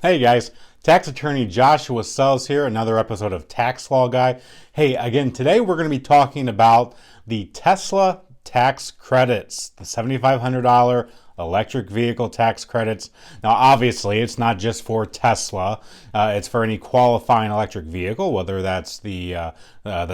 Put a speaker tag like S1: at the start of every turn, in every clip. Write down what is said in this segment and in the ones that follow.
S1: Hey guys, tax attorney Joshua Sells here, another episode of Tax Law Guy. Hey, again, today we're going to be talking about the Tesla tax credits, the $7,500 electric vehicle tax credits. Now, obviously, it's not just for Tesla. It's for any qualifying electric vehicle, whether that's the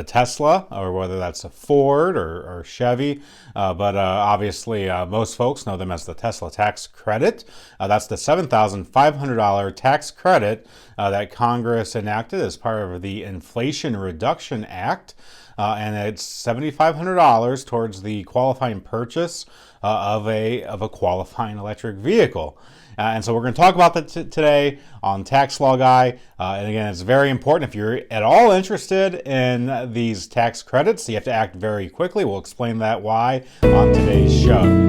S1: Tesla or whether that's a Ford or Chevy. But obviously, most folks know them as the Tesla tax credit. That's the $7,500 tax credit that Congress enacted as part of the Inflation Reduction Act. And it's $7,500 towards the qualifying purchase of a qualifying electric vehicle. And so we're going to talk about that today on Tax Law Guy. And again, it's very important. If you're at all interested in these tax credits, you have to act very quickly. We'll explain that why on today's show.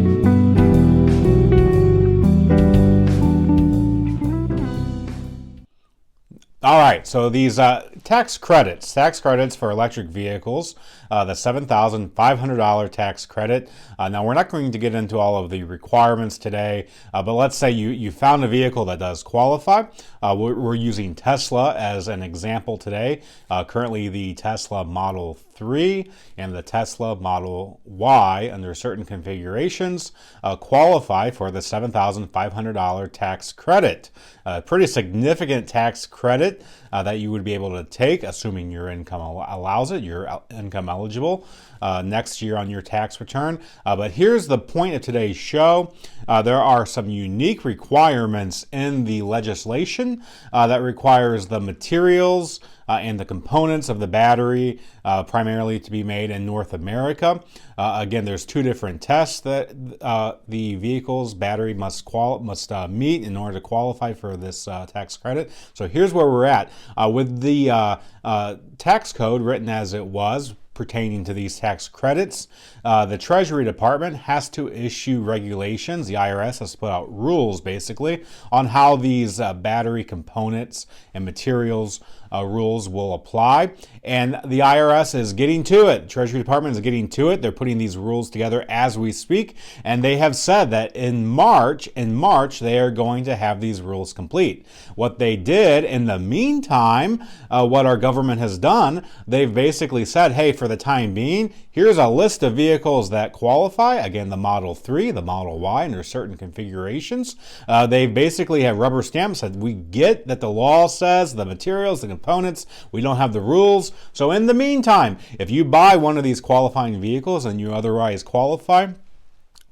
S1: All right, so these tax credits for electric vehicles, the $7,500 tax credit. Now, we're not going to get into all of the requirements today, but let's say you found a vehicle that does qualify. We're using Tesla as an example today. Currently, the Tesla Model 3 and the Tesla Model Y, under certain configurations, qualify for the $7,500 tax credit. Pretty significant tax credit that you would be able to take, assuming your income allows it, you're income eligible next year on your tax return. But here's the point of today's show. There are some unique requirements in the legislation that requires the materials and the components of the battery primarily to be made in North America. Again, there's two different tests that the vehicle's battery must meet in order to qualify for this tax credit. So here's where we're at. With the tax code written as it was, pertaining to these tax credits, the Treasury Department has to issue regulations. The IRS has to put out rules, basically, on how these battery components and materials rules will apply. And the IRS is getting to it. The Treasury Department is getting to it. They're putting these rules together as we speak. And they have said that in March, they are going to have these rules complete. What they did in the meantime, what our government has done, they've basically said, hey, for the time being, here's a list of vehicles that qualify. Again, the Model 3, the Model Y, under certain configurations. They basically have rubber stamps said, we get that the law says the materials, the components, we don't have the rules. So in the meantime, if you buy one of these qualifying vehicles and you otherwise qualify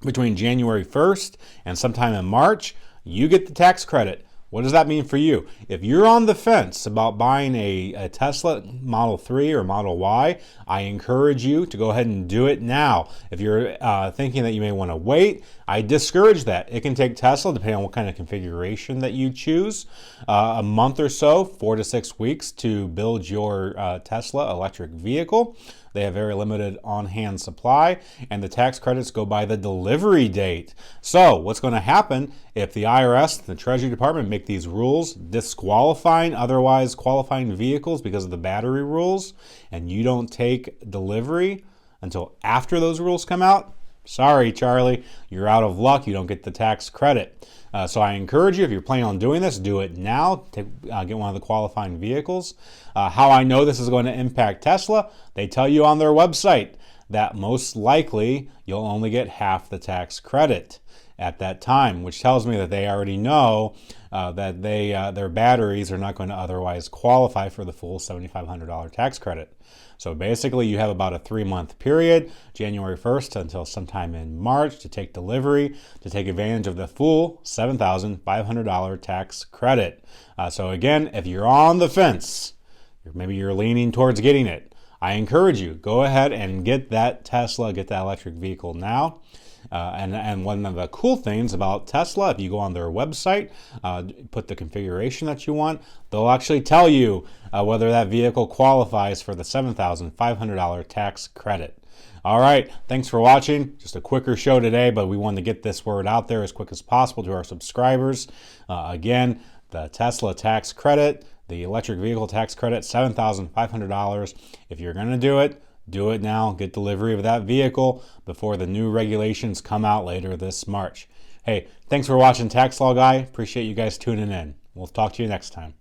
S1: between January 1st and sometime in March, you get the tax credit. What does that mean for you? If you're on the fence about buying a Tesla Model 3 or Model Y, I encourage you to go ahead and do it now. If you're thinking that you may want to wait, I discourage that. It can take Tesla, depending on what kind of configuration that you choose, a month or so, 4 to 6 weeks to build your Tesla electric vehicle. They have very limited on-hand supply, and the tax credits go by the delivery date. So what's going to happen if the IRS, the Treasury Department, make these rules disqualifying otherwise qualifying vehicles because of the battery rules, and you don't take delivery until after those rules come out? Sorry, Charlie, you're out of luck. You don't get the tax credit. So I encourage you, if you're planning on doing this, do it now. Get one of the qualifying vehicles. How I know this is going to impact Tesla, they tell you on their website that most likely you'll only get half the tax credit at that time, which tells me that they already know that their batteries are not going to otherwise qualify for the full $7,500 tax credit. So basically, you have about a 3-month period, January 1st until sometime in March, to take delivery, to take advantage of the full $7,500 tax credit. So again, if you're on the fence, maybe you're leaning towards getting it, I encourage you, go ahead and get that Tesla, get that electric vehicle now. And one of the cool things about Tesla, if you go on their website, put the configuration that you want, they'll actually tell you whether that vehicle qualifies for the $7,500 tax credit. All right, thanks for watching. Just a quicker show today, but we wanted to get this word out there as quick as possible to our subscribers. Again, the Tesla tax credit, the electric vehicle tax credit, $7,500. If you're going to do it now. Get delivery of that vehicle before the new regulations come out later this March. Hey, thanks for watching Tax Law Guy. Appreciate you guys tuning in. We'll talk to you next time.